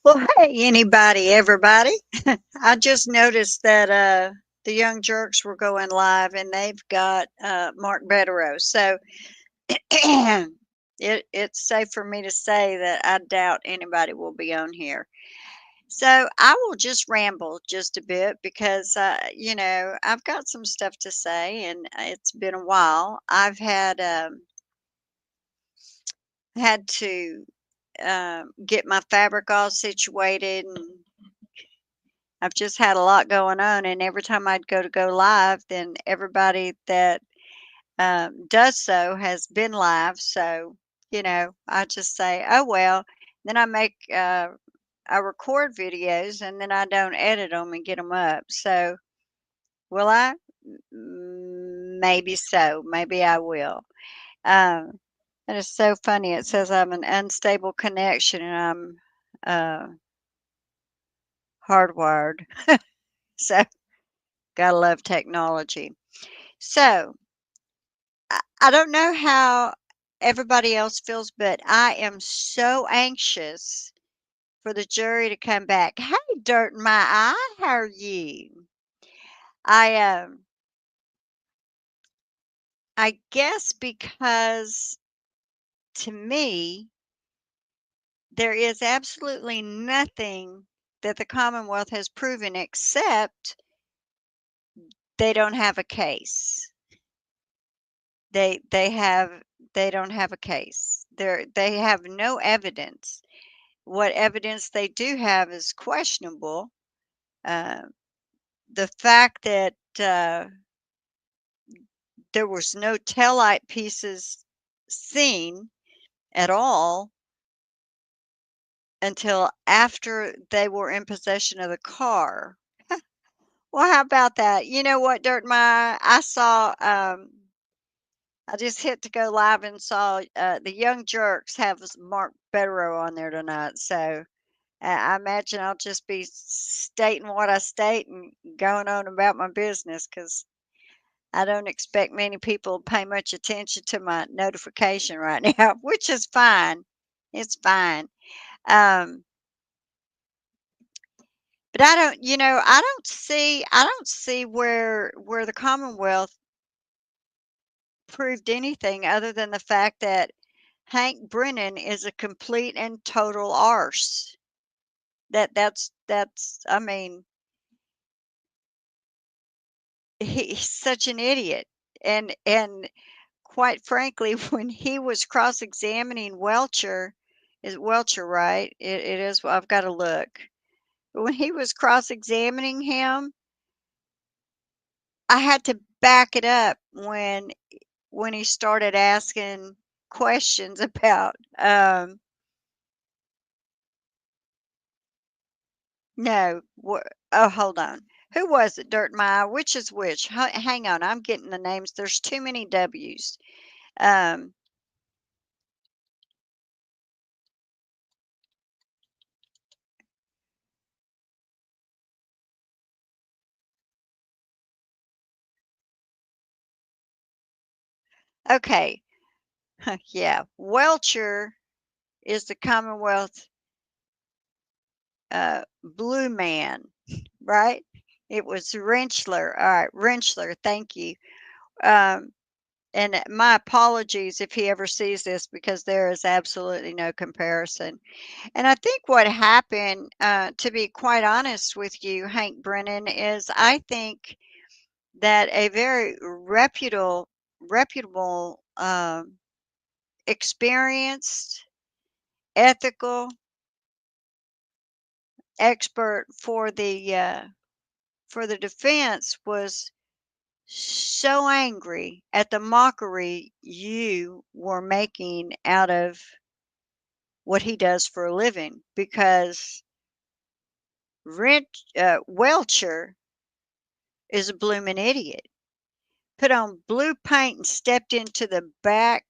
Well, hey, anybody, everybody. I just noticed that the Young Jerks were going live and they've got Mark Betterow. So it's safe for me to say that I doubt anybody will be on here. So I will just ramble just a bit because, I've got some stuff to say and it's been a while. I've had to get my fabric all situated and I've just had a lot going on, and every time I'd go live, then everybody that does so has been live. So, I just say, oh, well. Then I record videos and then I don't edit them and get them up. So, will I? Maybe so. Maybe I will. Um, and it's so funny. It says I'm an unstable connection and I'm hardwired. So, gotta love technology. So, I don't know how everybody else feels, but I am so anxious for the jury to come back. Hey, Dirt in My Eye, how are you? I I guess because to me there is absolutely nothing that the Commonwealth has proven except they don't have a case. They don't have a case. They have no evidence. What evidence they do have is questionable. Uh, the fact that there was no taillight pieces seen at all until after they were in possession of the car. Well, how about that? You know what, Dirt My I saw I just hit to go live and saw the Young Jerks have Mark Betterow on there tonight. So I imagine I'll just be stating what I state and going on about my business because I don't expect many people to pay much attention to my notification right now, which is fine. It's fine. Um, but I don't see where the Commonwealth proved anything other than the fact that Hank Brennan is a complete and total arse. That's I mean, he's such an idiot. And quite frankly, when he was cross-examining Welcher, is Welcher right? It is. Well, I've got to look. But when he was cross-examining him, I had to back it up when he started asking questions about. No. Oh, hold on. Who was it? Dirt My Which is which? Hang on. I'm getting the names. There's too many W's. Um, okay. Yeah. Welcher is the Commonwealth Blue Man, right? It was Rentschler. All right, Rentschler. Thank you. Um, and my apologies if he ever sees this because there is absolutely no comparison. And I think what happened, to be quite honest with you, Hank Brennan, is I think that a very reputable, experienced, ethical expert for the defense was so angry at the mockery you were making out of what he does for a living because Welcher is a bloomin' idiot. Put on blue paint and stepped into the back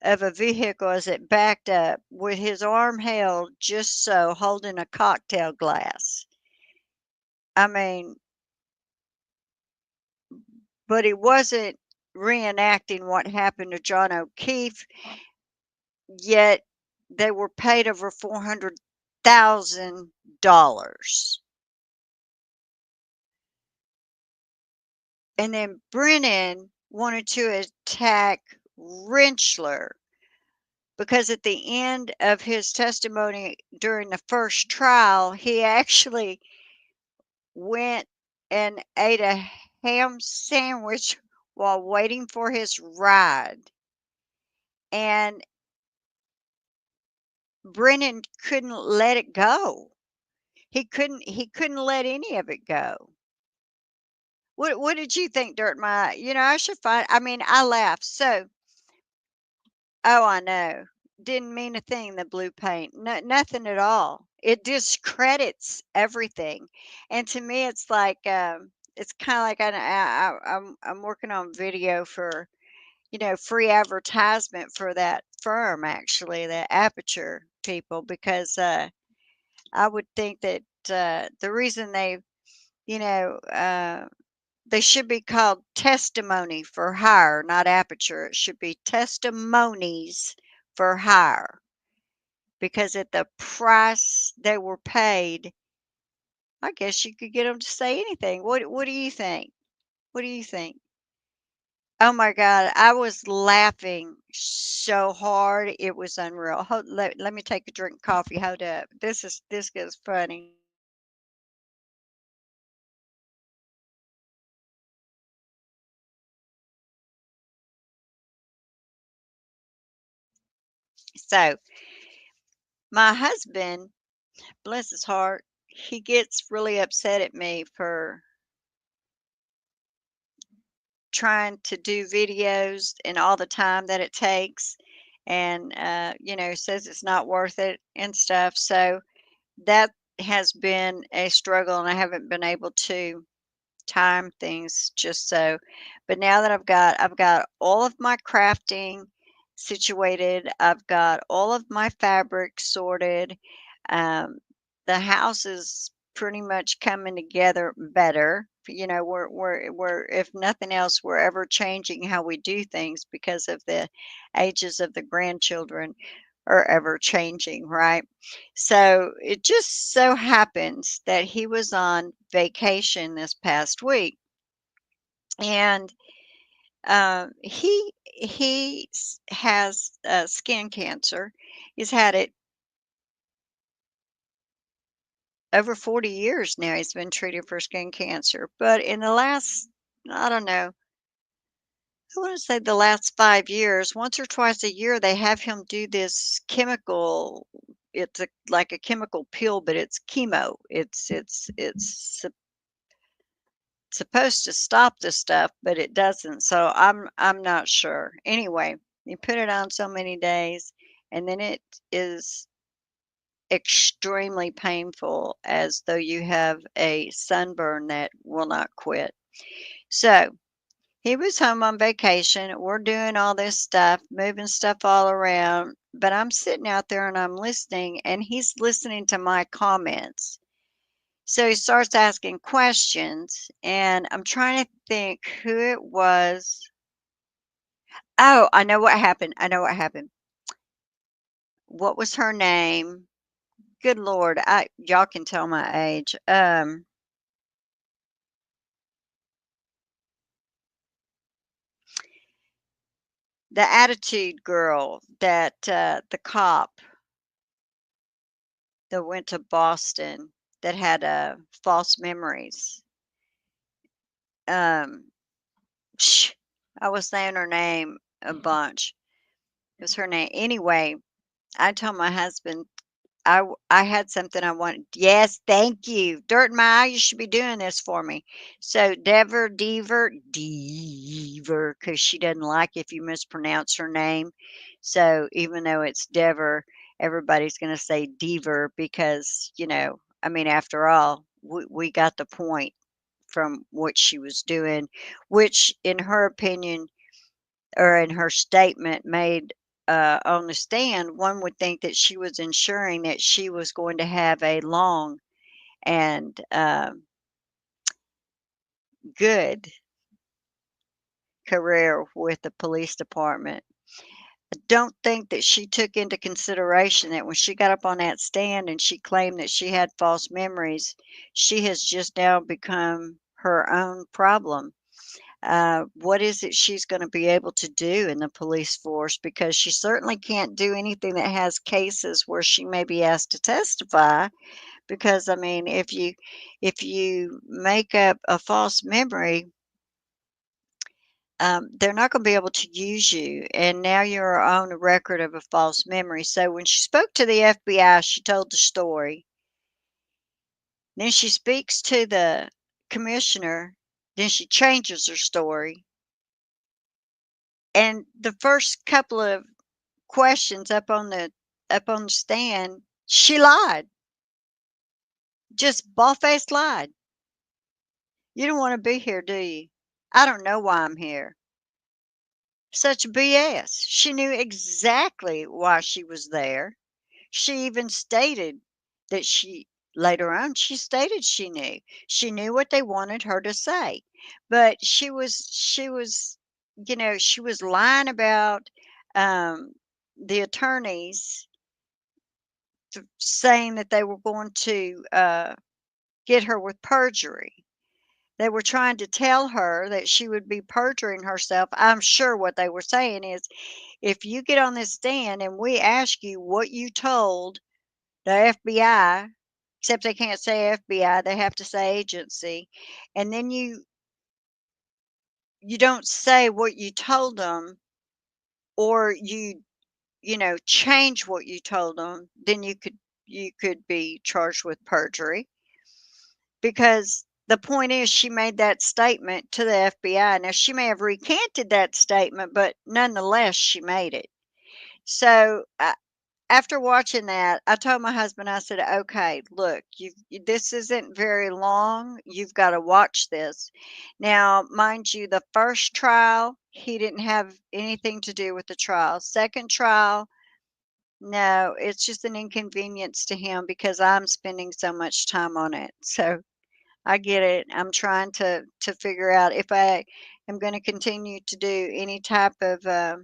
of a vehicle as it backed up with his arm held just so, holding a cocktail glass. I mean, but he wasn't reenacting what happened to John O'Keefe, yet they were paid over $100,000. And then Brennan wanted to attack Rentschler because at the end of his testimony during the first trial, he actually went and ate a ham sandwich while waiting for his ride. And Brennan couldn't let it go. He couldn't let any of it go. What did you think, Dirt My? I should find I mean, I laughed. So, oh, I know. Didn't mean a thing, the blue paint. No, nothing at all. It discredits everything. And to me, it's like, it's kind of like I'm working on video for, free advertisement for that firm, actually, the Aperture people, because I would think that the reason you know, uh, they should be called testimony for hire, not aperture. It should be testimonies for hire because at the price they were paid, I guess you could get them to say anything. What do you think? What do you think? Oh my God, I was laughing so hard. It was unreal. Let me take a drink of coffee. Hold up. This gets funny. So my husband, bless his heart, he gets really upset at me for trying to do videos and all the time that it takes and says it's not worth it and stuff. So that has been a struggle and I haven't been able to time things just so. But now that I've got all of my crafting situated, I've got all of my fabric sorted. Um, the house is pretty much coming together better. We're if nothing else, we're ever changing how we do things because of the ages of the grandchildren are ever changing, right? So it just so happens that he was on vacation this past week, and he has skin cancer. He's had it over 40 years now. He's been treated for skin cancer, but in the last, I don't know, I want to say the last 5 years, once or twice a year, they have him do this chemical. It's like a chemical pill, but it's chemo. It's supposed to stop the stuff, but it doesn't. So I'm not sure. Anyway, you put it on so many days, and then it is extremely painful, as though you have a sunburn that will not quit. So he was home on vacation. We're doing all this stuff, moving stuff all around, but I'm sitting out there and I'm listening, and he's listening to my comments. So he starts asking questions, and I'm trying to think who it was. Oh, I know what happened. I know what happened. What was her name? Good Lord, I y'all can tell my age. The attitude girl that the cop that went to Boston that had false memories. Um, I was saying her name a bunch. It was her name. Anyway, I told my husband I had something I wanted. Yes, thank you. Dirt in my eye, you should be doing this for me. So Dever, because she doesn't like if you mispronounce her name. So even though it's Dever, everybody's going to say Dever because, I mean, after all, we got the point from what she was doing, which in her opinion or in her statement made on the stand, one would think that she was ensuring that she was going to have a long and good career with the police department. don't think that she took into consideration that when she got up on that stand and she claimed that she had false memories, she has just now become her own problem. What is it she's going to be able to do in the police force? Because she certainly can't do anything that has cases where she may be asked to testify. Because I mean, if you make up a false memory, they're not going to be able to use you. And now you're on a record of a false memory. So when she spoke to the FBI, she told the story. Then she speaks to the commissioner. Then she changes her story. And the first couple of questions up on the stand, she lied. Just bald-faced lied. "You don't wanna be here, do you?" "I don't know why I'm here." Such BS. She knew exactly why she was there. She even stated that she later on, she stated she knew. She knew what they wanted her to say. But she was, she was lying about, um, the attorneys saying that they were going to, get her with perjury. They were trying to tell her that she would be perjuring herself. I'm sure what they were saying is, if you get on this stand and we ask you what you told the FBI, except they can't say FBI, they have to say agency, and then you don't say what you told them, or you change what you told them, then you could be charged with perjury. Because the point is she made that statement to the FBI. Now, she may have recanted that statement, but nonetheless, she made it. So, after watching that, I told my husband, I said, "Okay, look, this isn't very long. You've got to watch this." Now, mind you, the first trial, he didn't have anything to do with the trial. Second trial, no, it's just an inconvenience to him because I'm spending so much time on it. So, I get it. I'm trying to figure out if I am gonna continue to do any type of, uh,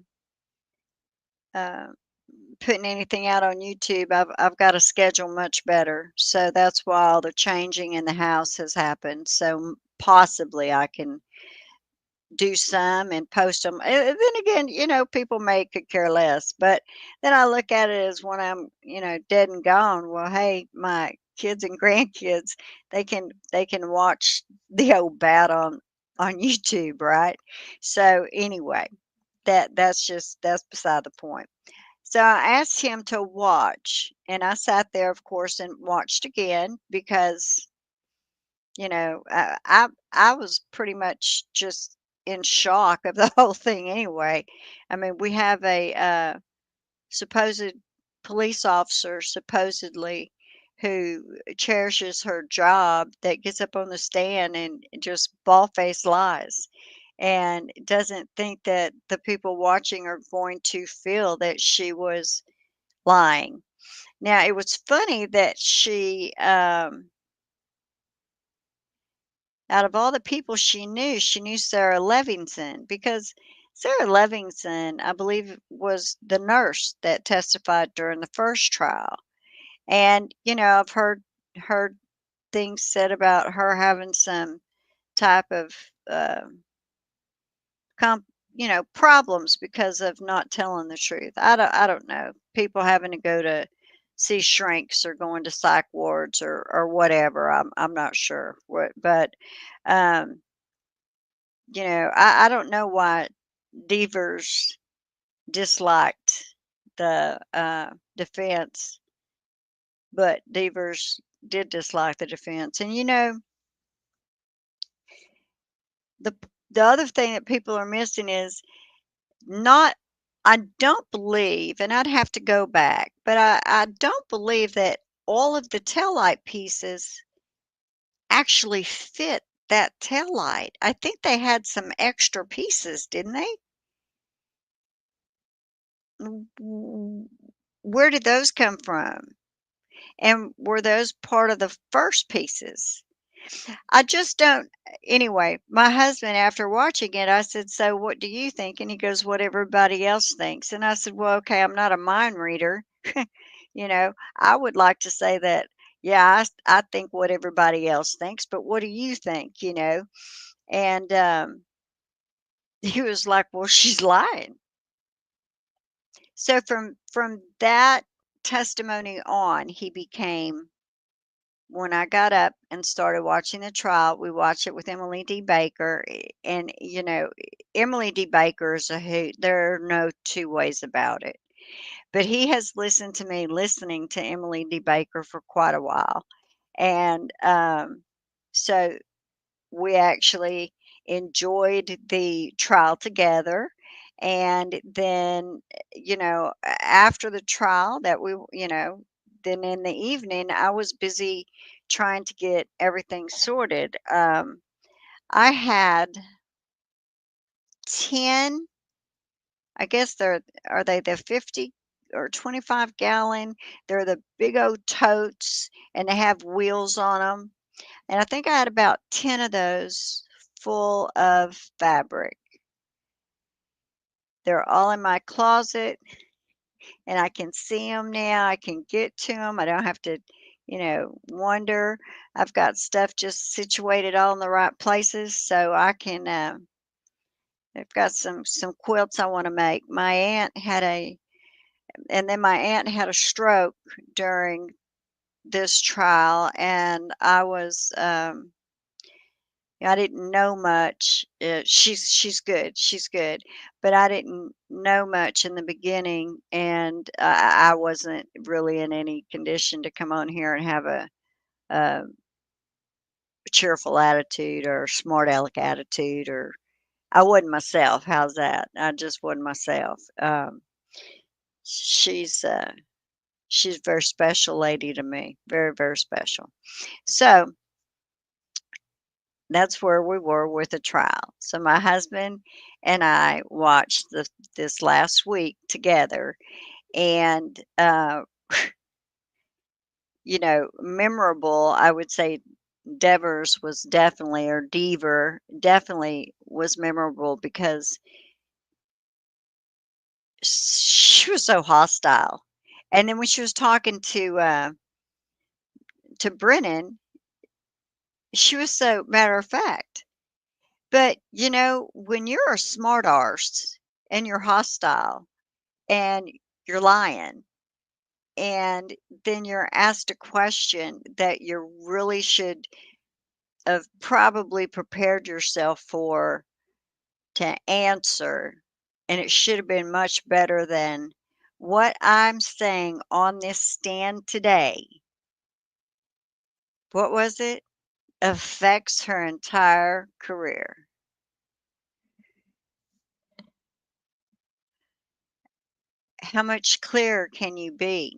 putting anything out on YouTube. I've got to schedule much better. So that's why all the changing in the house has happened. So possibly I can do some and post them. And then again, people may could care less. But then I look at it as when I'm, dead and gone. Well, hey, my kids and grandkids, they can watch the old bat on YouTube, right? So anyway, that's beside the point. So I asked him to watch, and I sat there, of course, and watched again because I was pretty much just in shock of the whole thing anyway. I mean, we have a, supposed police officer, supposedly, who cherishes her job, that gets up on the stand and just bald-faced lies, and doesn't think that the people watching are going to feel that she was lying. Now, it was funny that out of all the people she knew Sarah Levinson, because Sarah Levinson, I believe, was the nurse that testified during the first trial. And, I've heard things said about her having some type of com problems because of not telling the truth. I don't know. People having to go to see shrinks or going to psych wards or whatever. I'm not sure what, but um I don't know why Devers disliked the, defense, but Devers did dislike the defense. And, the other thing that people are missing is not I don't believe, and I'd have to go back, but I don't believe that all of the taillight pieces actually fit that taillight. I think they had some extra pieces, didn't they? W Where did those come from? And were those part of the first pieces? I just don't anyway, my husband, after watching it, I said, "So what do you think?" And he goes, "What everybody else thinks." And I said, "Well, okay, I'm not a mind reader." You know, I would like to say that, yeah, I think what everybody else thinks, but what do you think, you know? And he was like, "Well, she's lying." So from that testimony on, he became when I got up and started watching the trial, we watched it with Emily D. Baker, and Emily D. Baker is a hoot. There are no two ways about it. But he has listened to me listening to Emily D. Baker for quite a while, and so we actually enjoyed the trial together. And then, after the trial then in the evening, I was busy trying to get everything sorted. I had 10, I guess are they the 50 or 25-gallon? They're the big old totes and they have wheels on them. And I think I had about 10 of those full of fabric. They're all in my closet and I can see them now. I can get to them. I don't have to, wonder. I've got stuff just situated all in the right places so I can. I've got some quilts I want to make. And then my aunt had a stroke during this trial, and I didn't know much. She's good. She's good, but I didn't know much in the beginning, and I wasn't really in any condition to come on here and have a cheerful attitude or smart aleck attitude, or I wasn't myself. How's that? I just wasn't myself. She's she's a very special lady to me. Very, very special. So that's where we were with the trial. So my husband and I watched this last week together, and memorable. I would say Devers was definitely, or Deaver definitely was memorable because she was so hostile. And then when she was talking to Brennan, she was so matter of fact. But, when you're a smart arse and you're hostile and you're lying, and then you're asked a question that you really should have probably prepared yourself for to answer, and it should have been much better than what I'm saying on this stand today. What was it? Affects her entire career. How much clearer can you be?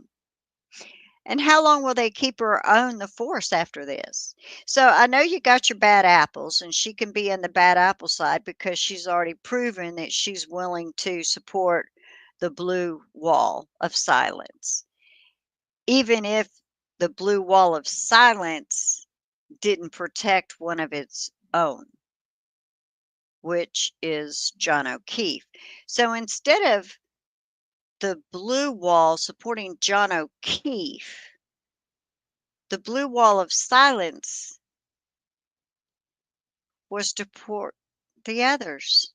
And how long will they keep her on the force after this? So I know you got your bad apples, and she can be in the bad apple side because she's already proven that she's willing to support the blue wall of silence, even if the blue wall of silence didn't protect one of its own, which is John O'Keefe. So instead of the blue wall supporting John O'Keefe, the blue wall of silence was to support the others.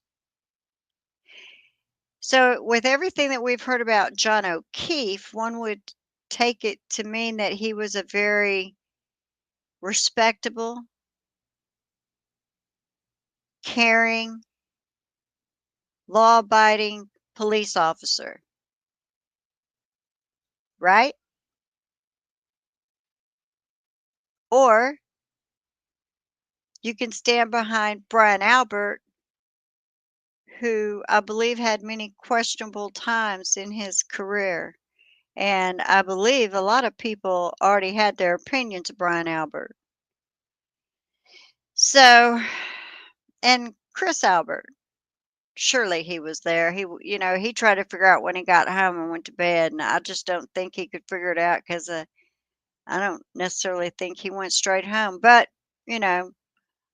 So, with everything that we've heard about John O'Keefe, one would take it to mean that he was a very respectable, caring, law abiding police officer, right? Or you can stand behind Brian Albert, who I believe had many questionable times in his career. And I believe a lot of people already had their opinions of Brian Albert. So, and Chris Albert, surely he was there. He tried to figure out when he got home and went to bed, and I just don't think he could figure it out because I don't necessarily think he went straight home. But You know,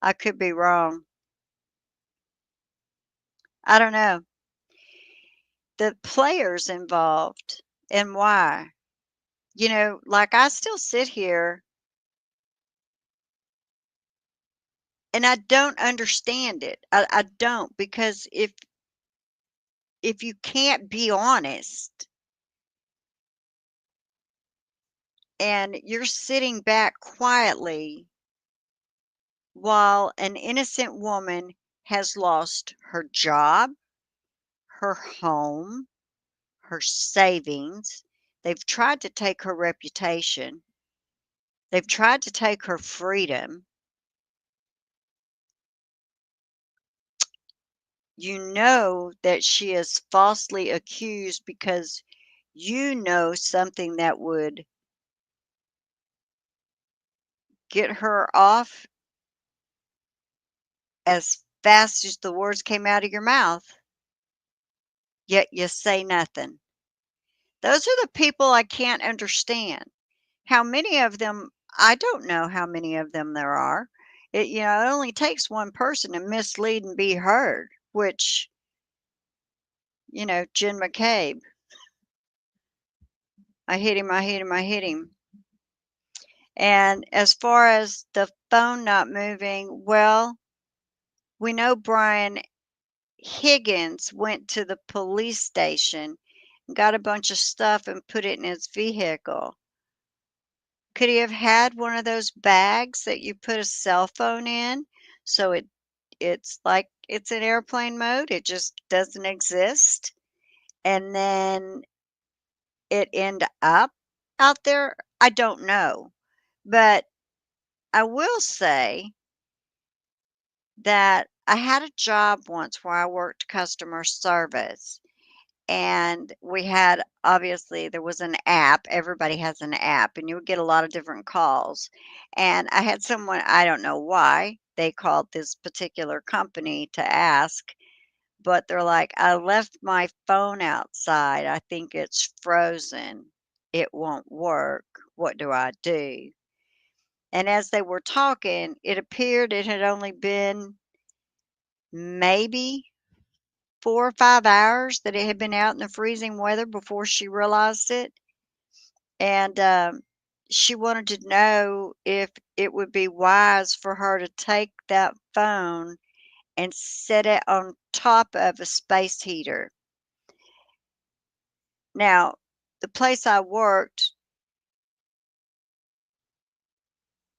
I could be wrong. I don't know. The players involved and why. Like I still sit here and I don't understand it. I don't because if you can't be honest and you're sitting back quietly while an innocent woman has lost her job, her home, her savings, they've tried to take her reputation, they've tried to take her freedom. You know that she is falsely accused because you know something that would get her off as fast as the words came out of your mouth, yet you say nothing. Those are the people I can't understand. How many of them, I don't know how many of them there are. It only takes one person to mislead and be heard, which, Jen McCabe, I hit him, I hit him, I hit him. And as far as the phone not moving, well, we know Brian Higgins went to the police station, got a bunch of stuff and put it in his vehicle. Could he have had one of those bags that you put a cell phone in so it's like it's in airplane mode, it just doesn't exist, and then it end up out there? I don't know. But I will say that I had a job once where I worked customer service. And we had obviously there was an app. Everybody has an app, and you would get a lot of different calls. And I had someone, I don't know why they called this particular company to ask, but they're like, I left my phone outside. I think it's frozen. It won't work. What do I do? And as they were talking, it appeared it had only been maybe 4 or 5 hours that it had been out in the freezing weather before she realized it, and, she wanted to know if it would be wise for her to take that phone and set it on top of a space heater. Now, the place I worked,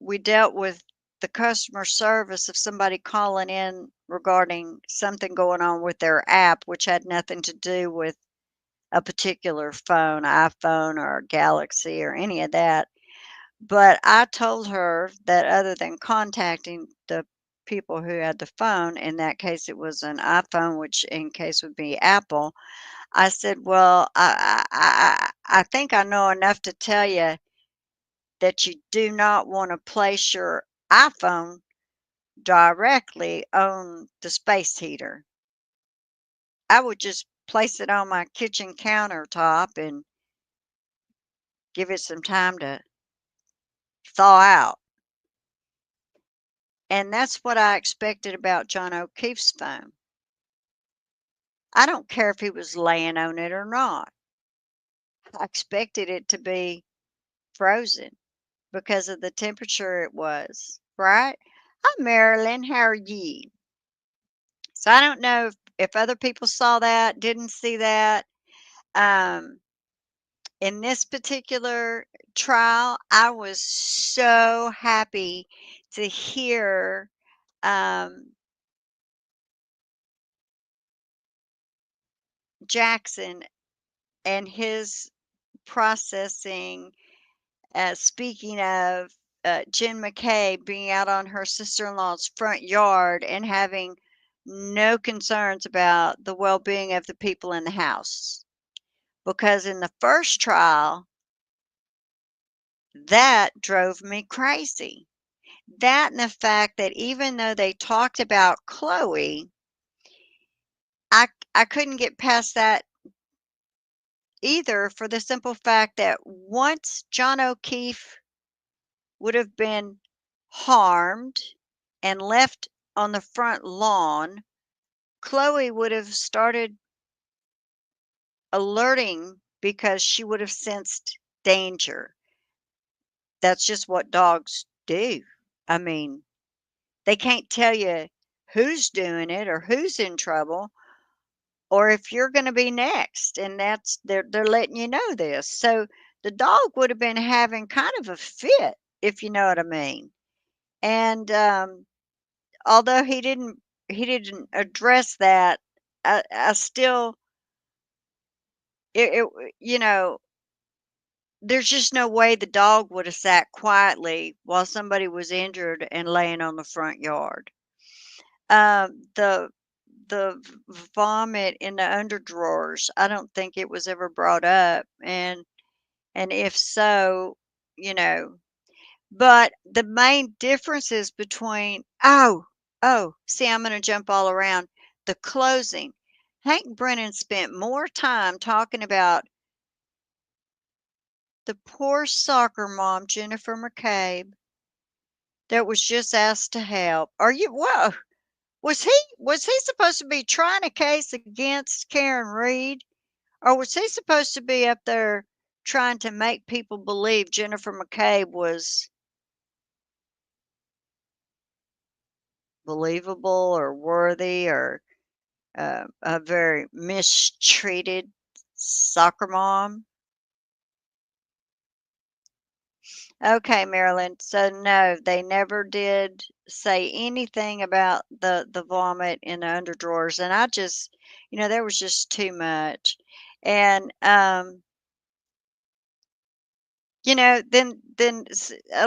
we dealt with the customer service of somebody calling in regarding something going on with their app, which had nothing to do with a particular phone, iPhone or Galaxy or any of that. But I told her that other than contacting the people who had the phone, in that case it was an iPhone, which in case would be Apple. I said, "Well, I think I know enough to tell you that you do not want to place your iPhone directly on the space heater. I would just place it on my kitchen countertop and give it some time to thaw out." And that's what I expected about John O'Keefe's phone. I don't care if he was laying on it or not. I expected it to be frozen because of the temperature it was, right? Hi, Marilyn. How are you? So I don't know if other people saw that, didn't see that. Um, in this particular trial, I was so happy to hear um, Jackson and his processing. Speaking of Jen McKay being out on her sister-in-law's front yard and having no concerns about the well-being of the people in the house. Because in the first trial, that drove me crazy. That and the fact that even though they talked about Chloe, I couldn't get past that either for the simple fact that once John O'Keefe would have been harmed and left on the front lawn, Chloe would have started alerting because she would have sensed danger. That's just what dogs do. I mean, they can't tell you who's doing it or who's in trouble or if you're going to be next, and that's they're letting you know this. So the dog would have been having kind of a fit, if you know what I mean. And although he didn't address that, I still it you know there's just no way the dog would have sat quietly while somebody was injured and laying on the front yard. The vomit in the underdrawers, I don't think it was ever brought up, and if so, you know, but the main differences between see, I'm gonna jump all around. The closing. Hank Brennan spent more time talking about the poor soccer mom, Jennifer McCabe, that was just asked to help. Are you whoa, was he supposed to be trying a case against Karen Reed? Or was he supposed to be up there trying to make people believe Jennifer McCabe was believable or worthy or a very mistreated soccer mom? Okay, Marilyn. So no, they never did say anything about the vomit in the underdrawers, and I just, there was just too much. And a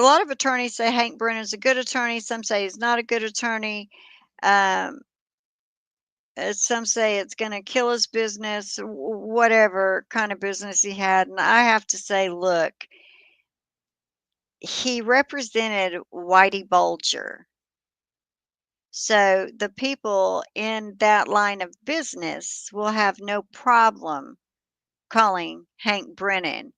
lot of attorneys say Hank Brennan's a good attorney. Some say he's not a good attorney. Um, some say it's going to kill his business, whatever kind of business he had. And I have to say, look, he represented Whitey Bulger. So the people in that line of business will have no problem calling Hank Brennan.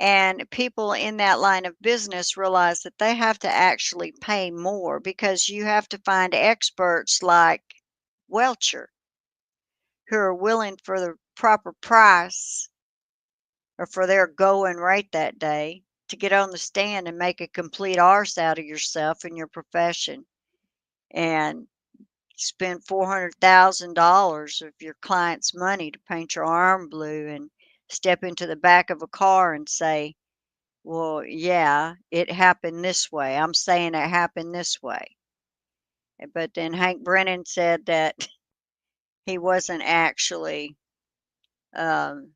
And people in that line of business realize that they have to actually pay more because you have to find experts like Welcher who are willing for the proper price or for their going rate that day to get on the stand and make a complete arse out of yourself and your profession and spend $400,000 of your client's money to paint your arm blue and step into the back of a car and say, well, yeah, it happened this way. I'm saying it happened this way. But then Hank Brennan said that he wasn't actually um,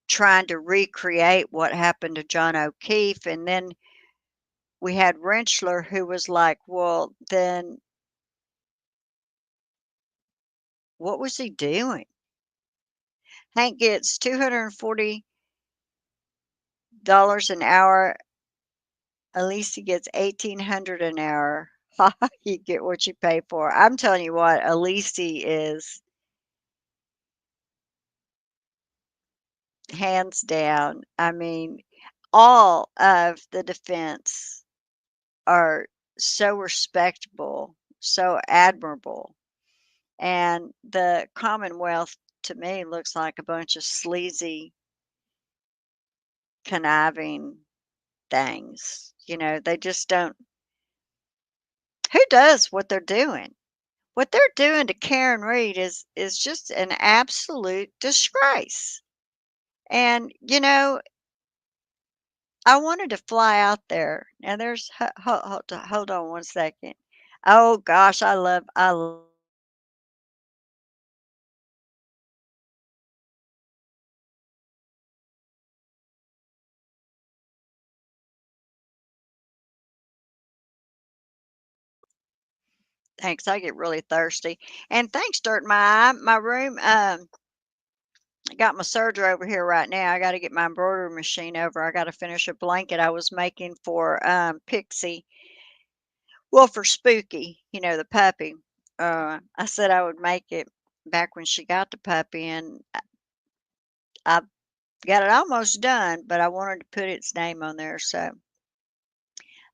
trying to recreate what happened to John O'Keefe. And then we had Rentschler who was like, well, then what was he doing? Hank gets $240 an hour. Elise gets 1,800 an hour. You get what you pay for. I'm telling you what, Elise is hands down. I mean, all of the defense are so respectable, so admirable. And the Commonwealth to me looks like a bunch of sleazy, conniving things. They just don't. Who does what they're doing? What they're doing to Karen Reed is just an absolute disgrace. And I wanted to fly out there. Now there's hold on one second. Oh gosh, I love thanks. I get really thirsty. And thanks, Dirt my room. I got my serger over here right now. I got to get my embroidery machine over. I got to finish a blanket I was making for Pixie. Well, for Spooky, the puppy. I said I would make it back when she got the puppy, and I Got it almost done, but I wanted to put its name on there, so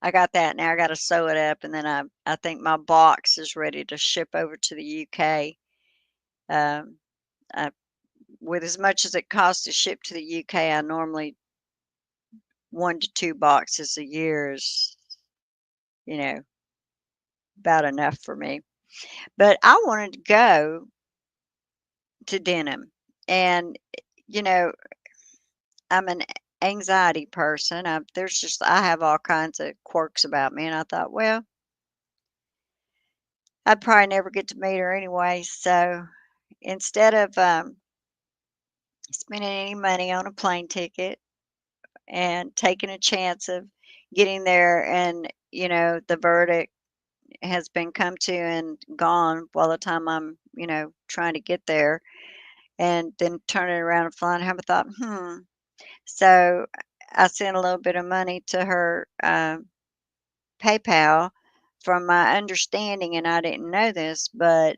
I got that. Now I gotta sew it up, and then I think my box is ready to ship over to the UK. Um, I with as much as it costs to ship to the UK, I normally 1 to 2 boxes a year is, you know, about enough for me. But I wanted to go to denim, and, you know, I'm an anxiety person. I have all kinds of quirks about me, and I thought, well, I'd probably never get to meet her anyway. So instead of spending any money on a plane ticket and taking a chance of getting there, and the verdict has been come to and gone by the time I'm trying to get there, and then turning around and flying home, I thought, so I sent a little bit of money to her PayPal. From my understanding, and I didn't know this, but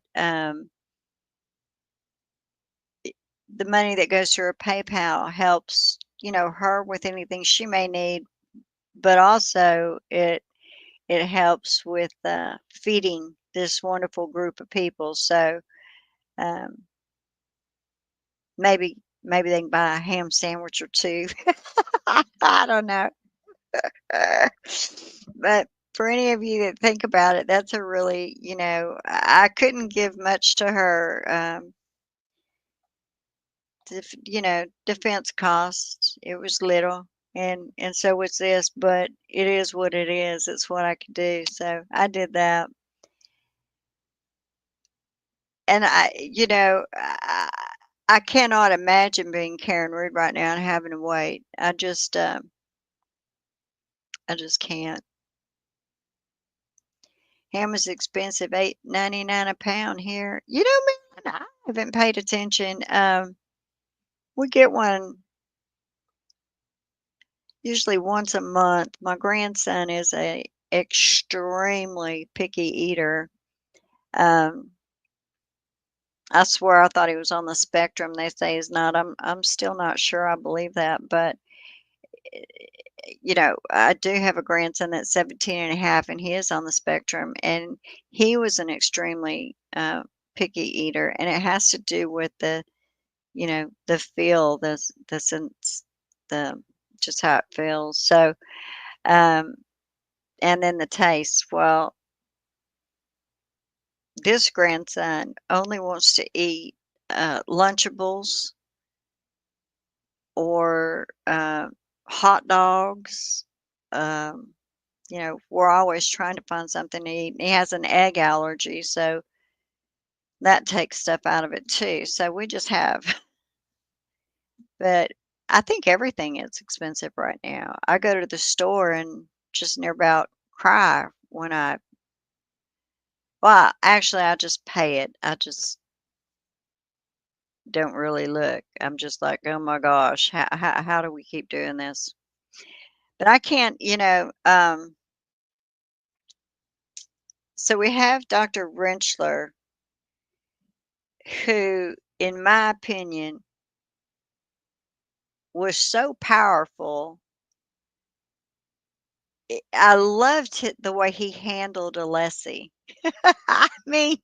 the money that goes to her PayPal helps, her with anything she may need, but also it helps with feeding this wonderful group of people. So um, maybe they can buy a ham sandwich or two. I don't know. But for any of you that think about it, that's a really, I couldn't give much to her. Defense costs. It was little, and so was this, but it is what it is. It's what I could do. So I did that, and I cannot imagine being Karen Reed right now and having to wait. I just can't. Ham is expensive, 8.99 a pound here. Man, I haven't paid attention. We get one usually once a month. My grandson is a extremely picky eater. Um, I swear I thought he was on the spectrum. They say he's not. I'm still not sure I believe that, but I do have a grandson that's 17 and a half, and he is on the spectrum, and he was an extremely picky eater, and it has to do with the feel, the sense, the just how it feels. So, um, and then the taste. Well, this grandson only wants to eat Lunchables or hot dogs. Um, we're always trying to find something to eat. He has an egg allergy, so that takes stuff out of it too. So we just have, but I think everything is expensive right now. I go to the store and just near about cry when well, actually, I just pay it. I just don't really look. I'm just like, oh my gosh, how do we keep doing this? But I can't, so we have Dr. Rentschler, who, in my opinion, was so powerful. I loved the way he handled Alessi. I mean,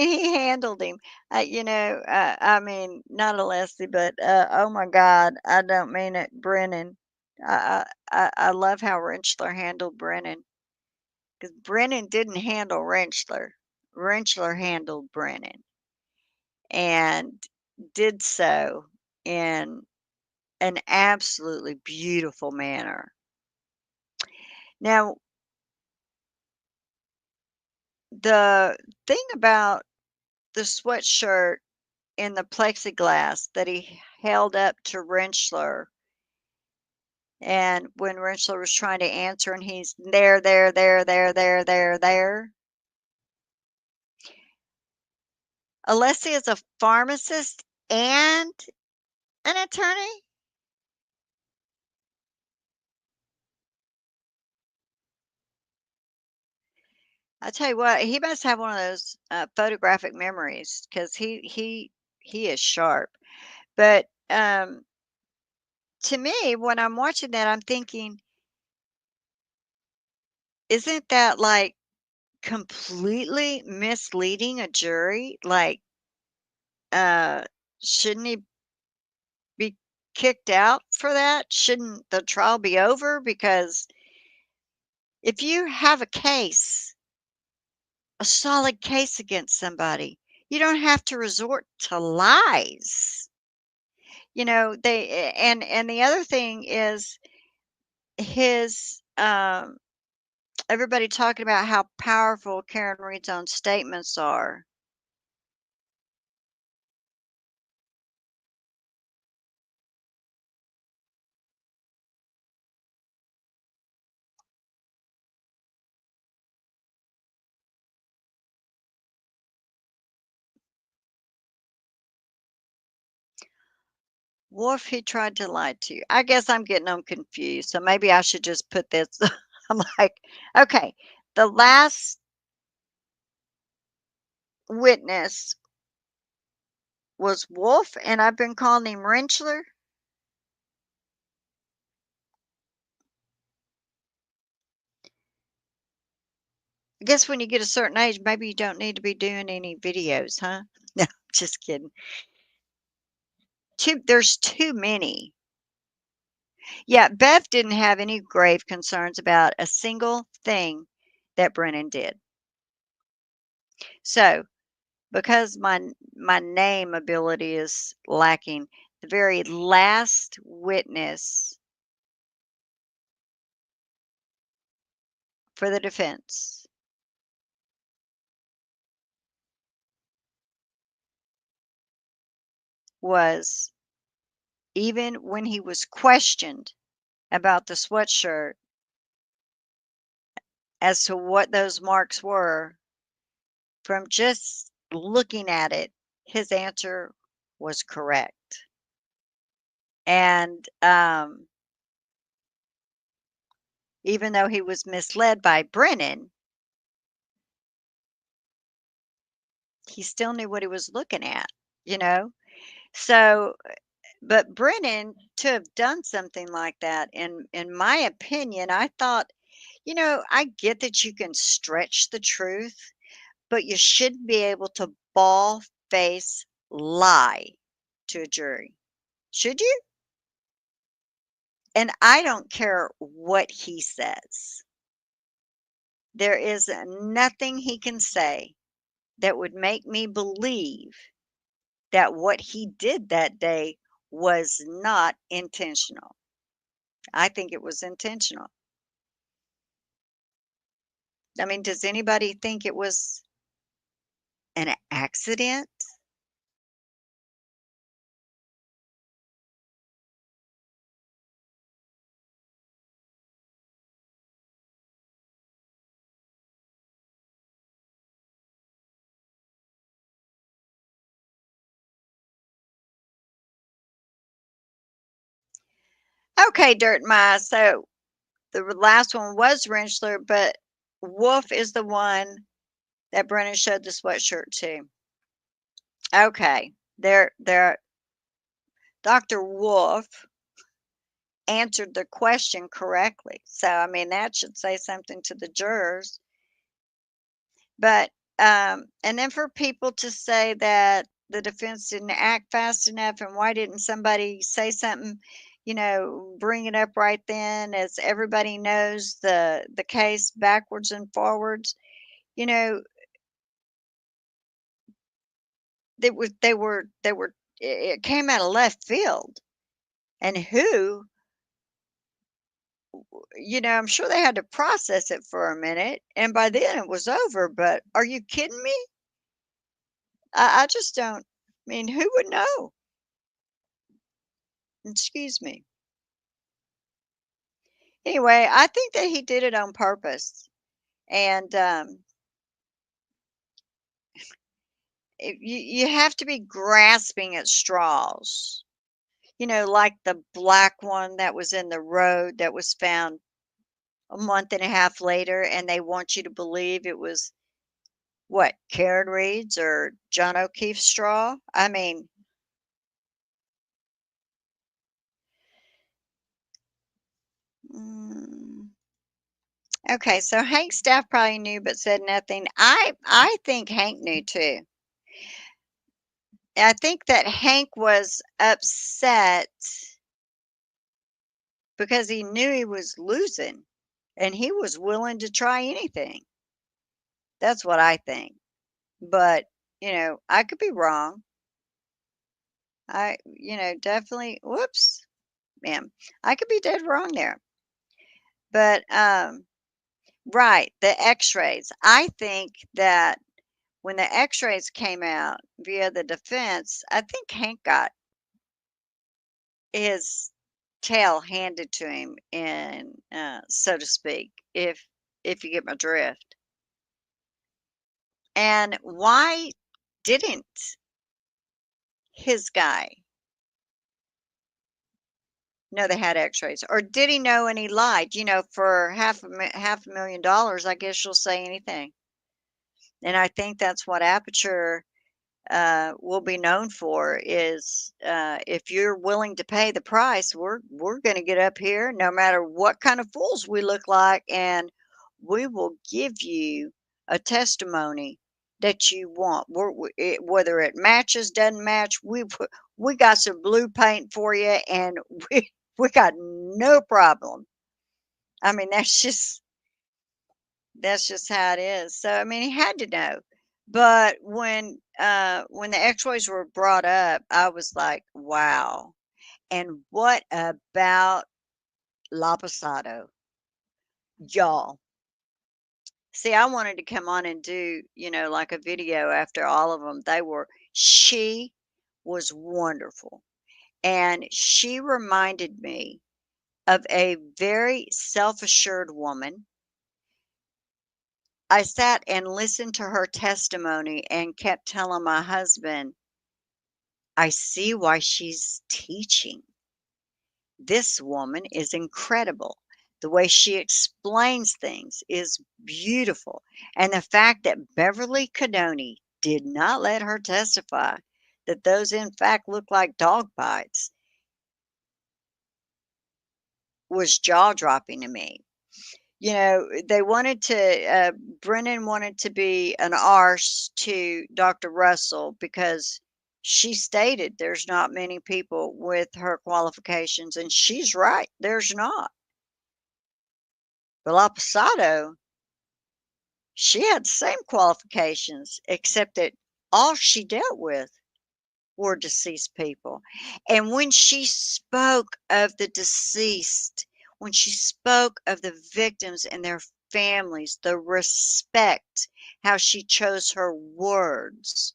he handled him. I mean, not Alessi, but oh my God, I don't mean it, Brennan. I love how Rentschler handled Brennan, because Brennan didn't handle Rentschler. Rentschler handled Brennan, and did so in an absolutely beautiful manner. Now, the thing about the sweatshirt in the plexiglass that he held up to Rentschler, and when Rentschler was trying to answer, and he's there. Alessi is a pharmacist and an attorney? I tell you what, he must have one of those photographic memories, because he is sharp. But, to me, when I'm watching that, I'm thinking, isn't that, like, completely misleading a jury? Like, uh, shouldn't he be kicked out for that? Shouldn't the trial be over? Because if you have a solid case against somebody, you don't have to resort to lies. And the other thing is his everybody talking about how powerful Karen Reed's own statements are. Wolf, he tried to lie to you. I guess I'm getting them confused. So maybe I should just put this. I'm like, okay, the last witness was Wolf, and I've been calling him Rentschler. I guess when you get a certain age, maybe you don't need to be doing any videos, huh? No, just kidding. There's too many. Yeah, Bev didn't have any grave concerns about a single thing that Brennan did. So, because my name ability is lacking, the very last witness for the defense was, even when he was questioned about the sweatshirt as to what those marks were, from just looking at it, his answer was correct. And even though he was misled by Brennan, he still knew what he was looking at, you know? So, but Brennan, to have done something like that, in my opinion, I thought, I get that you can stretch the truth, but you shouldn't be able to ball face lie to a jury. Should you? And I don't care what he says. There is nothing he can say that would make me believe that what he did that day was not intentional. I think it was intentional. I mean, does anybody think it was an accident? Okay, Dirt My. So the last one was Rentschler, but Wolf is the one that Brennan showed the sweatshirt to. Okay, there. Dr. Wolf answered the question correctly. So I mean that should say something to the jurors. But and then for people to say that the defense didn't act fast enough, and why didn't somebody say something, bring it up right then, as everybody knows the case backwards and forwards. You know, they were it came out of left field. And I'm sure they had to process it for a minute, and by then it was over. But are you kidding me? I just don't. I mean, who would know? Excuse me. Anyway, I think that he did it on purpose. And you have to be grasping at straws. Like the black one that was in the road that was found a month and a half later, and they want you to believe it was what, Karen Reed's or John O'Keefe's straw? I mean, Mm. Okay, so Hank's staff probably knew but said nothing. I think Hank knew too. I think that Hank was upset because he knew he was losing and he was willing to try anything. That's what I think. But, I could be wrong. Definitely, whoops, ma'am. I could be dead wrong there. But, right, the x-rays. I think that when the x-rays came out via the defense, I think Hank got his tail handed to him in, so to speak, if you get my drift. And why didn't his guy know they had x-rays? Or did he know and he lied? For $500,000, I guess you'll say anything. And I think that's what Aperture will be known for is if you're willing to pay the price, we're going to get up here no matter what kind of fools we look like, and we will give you a testimony that you want. Whether it matches, doesn't match, we got some blue paint for you, and we got no problem. I mean, that's just how it is. So, I mean, he had to know. But when the X-rays were brought up, I was like, "Wow." And what about La Pasado? Y'all. See, I wanted to come on and do, like a video after all of them. She was wonderful. And she reminded me of a very self-assured woman. I sat and listened to her testimony and kept telling my husband, I see why she's teaching. This woman is incredible. The way she explains things is beautiful. And the fact that Beverly Cadoni did not let her testify that those, in fact, look like dog bites was jaw dropping to me. They wanted to, Brennan wanted to be an arse to Dr. Russell because she stated there's not many people with her qualifications, and she's right, there's not. But Posado, she had the same qualifications, except that all she dealt with were deceased people. And when she spoke of the deceased, when she spoke of the victims and their families, the respect, how she chose her words,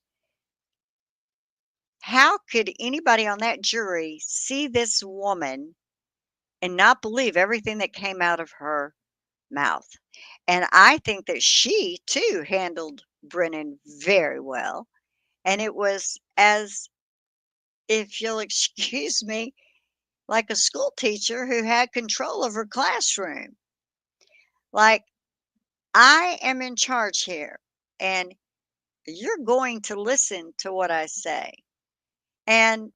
how could anybody on that jury see this woman and not believe everything that came out of her mouth? And I think that she too handled Brennan very well. And it was, as if you'll excuse me, like a school teacher who had control of her classroom. Like, I am in charge here, and you're going to listen to what I say. And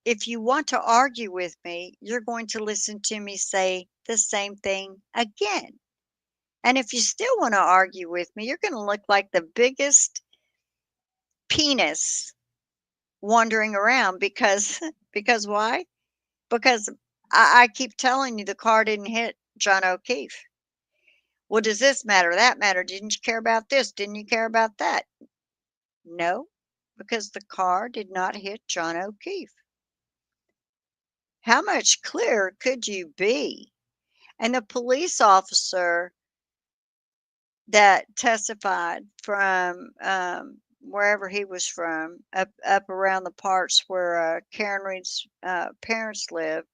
if you want to argue with me, you're going to listen to me say the same thing again. And if you still want to argue with me, you're going to look like the biggest penis wandering around because because why? Because I keep telling you the car didn't hit John O'Keefe. Well, does this matter? That matter? Didn't you care about this? Didn't you care about that? No, because the car did not hit John O'Keefe. How much clearer could you be? And the police officer that testified from wherever he was from, up around the parts where Karen Reed's parents live,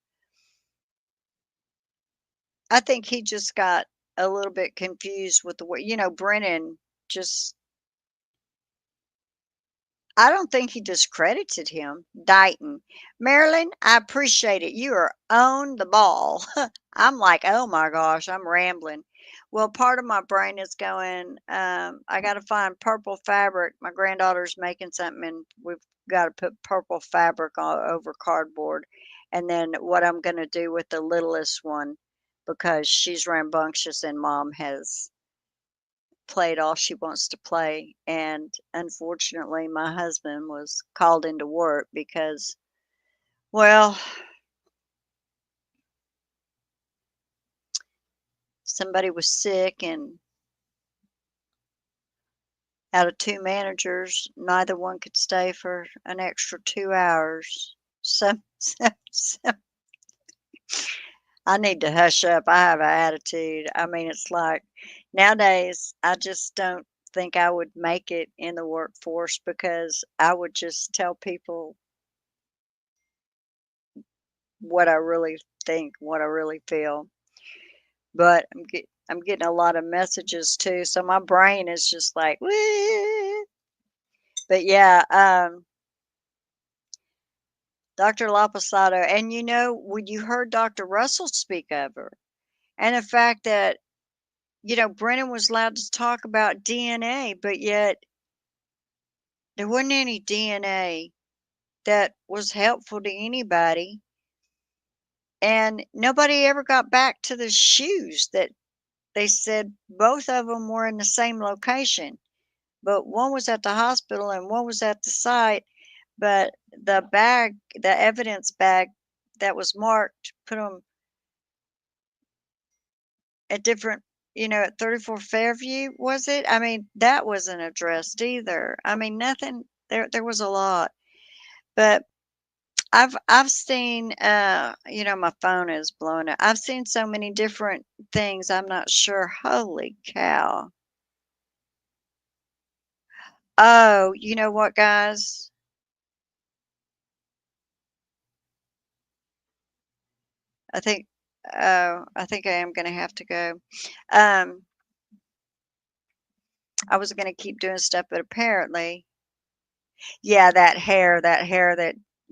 I think he just got a little bit confused with the way, Brennan just, I don't think he discredited him. Dighton. Marilyn, I appreciate it. You are on the ball. I'm like, oh my gosh, I'm rambling. Well, part of my brain is going, I got to find purple fabric. My granddaughter's making something, and we've got to put purple fabric over cardboard. And then what I'm going to do with the littlest one, because she's rambunctious and mom has played all she wants to play. And unfortunately, my husband was called into work because, well, somebody was sick, and out of two managers, neither one could stay for an extra 2 hours. So, so I need to hush up. I have an attitude. I mean, it's like nowadays, I just don't think I would make it in the workforce because I would just tell people what I really think, what I really feel. But I'm getting a lot of messages too, so my brain is just like, "Woo." But yeah, Dr. Laposado, and when you heard Dr. Russell speak of her, and the fact that Brennan was allowed to talk about DNA, but yet there wasn't any DNA that was helpful to anybody, and nobody ever got back to the shoes that they said both of them were in the same location, but one was at the hospital and one was at the site, but the evidence bag that was marked, put them at different, at 34 Fairview, was it? I mean, that wasn't addressed either. I mean, nothing. There was a lot, but I've seen, my phone is blowing up. I've seen so many different things. I'm not sure. Holy cow! Oh, you know what, guys? I think, I think I am going to have to go. Um, I was going to keep doing stuff, but apparently, yeah, that hair that,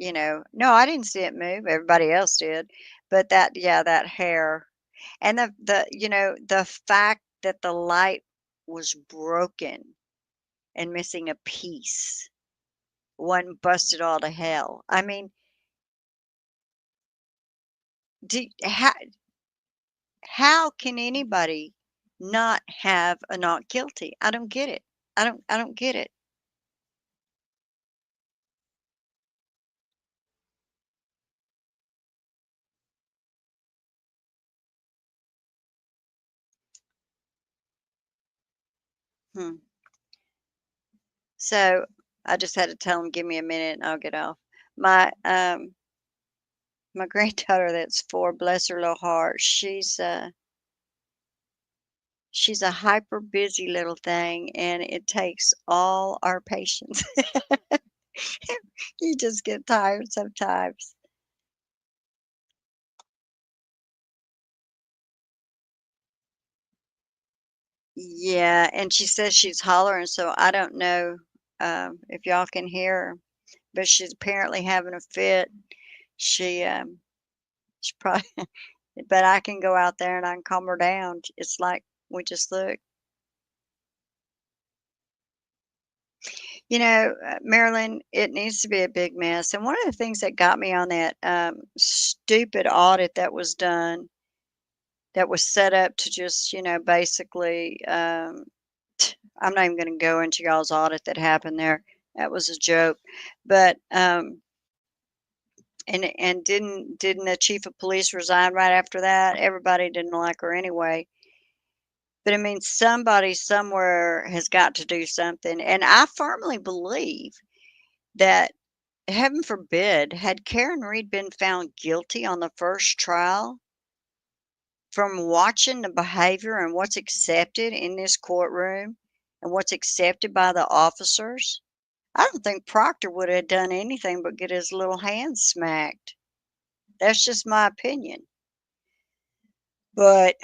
no, I didn't see it move. Everybody else did. But yeah, that hair. And the fact that the light was broken and missing a piece, one busted all to hell. I mean, do, how can anybody not have a not guilty? I don't get it. I don't get it. Hmm. So I just had to tell him, give me a minute and I'll get off. My my granddaughter that's 4, bless her little heart, she's a hyper busy little thing and it takes all our patience. You just get tired sometimes. Yeah, and she says she's hollering, so I don't know if y'all can hear her, but she's apparently having a fit. She probably, but I can go out there and I can calm her down. It's like we just look. Marilyn, it needs to be a big mess. And one of the things that got me on that stupid audit that was done, that was set up to just, basically, I'm not even going to go into y'all's audit that happened there. That was a joke. But, and didn't the chief of police resign right after that? Everybody didn't like her anyway. But I mean, somebody somewhere has got to do something. And I firmly believe that, heaven forbid, had Karen Reed been found guilty on the first trial, from watching the behavior and what's accepted in this courtroom and what's accepted by the officers, I don't think Proctor would have done anything but get his little hand smacked. That's just my opinion. But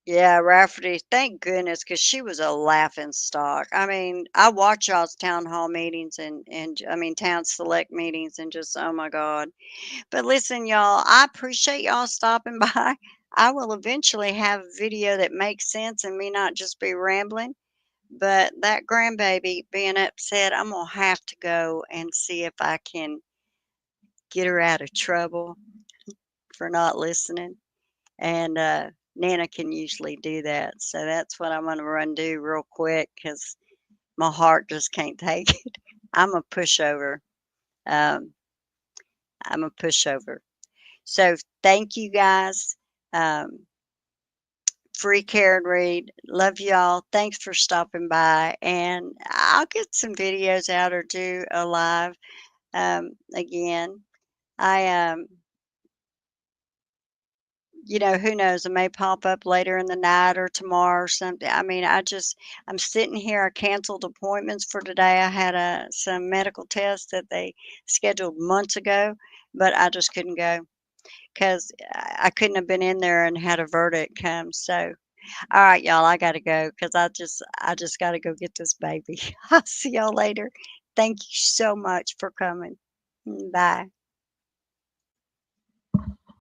yeah, Rafferty, thank goodness, because she was a laughing stock. I mean, I watch y'all's town hall meetings and I mean town select meetings and just, oh my God. But listen, y'all, I appreciate y'all stopping by. I will eventually have a video that makes sense and me not just be rambling. But that grandbaby being upset, I'm gonna have to go and see if I can get her out of trouble. for not listening. And Nana can usually do that. So that's what I'm going to run do real quick because my heart just can't take it. I'm a pushover. Um, I'm a pushover. So thank you guys. Um, Free care and read. Love y'all. Thanks for stopping by. And I'll get some videos out or do a live again. I who knows? It may pop up later in the night or tomorrow or something. I mean, I'm sitting here. I canceled appointments for today. I had some medical tests that they scheduled months ago, but I just couldn't go because I couldn't have been in there and had a verdict come. So, all right, y'all, I got to go because I just got to go get this baby. I'll see y'all later. Thank you so much for coming. Bye.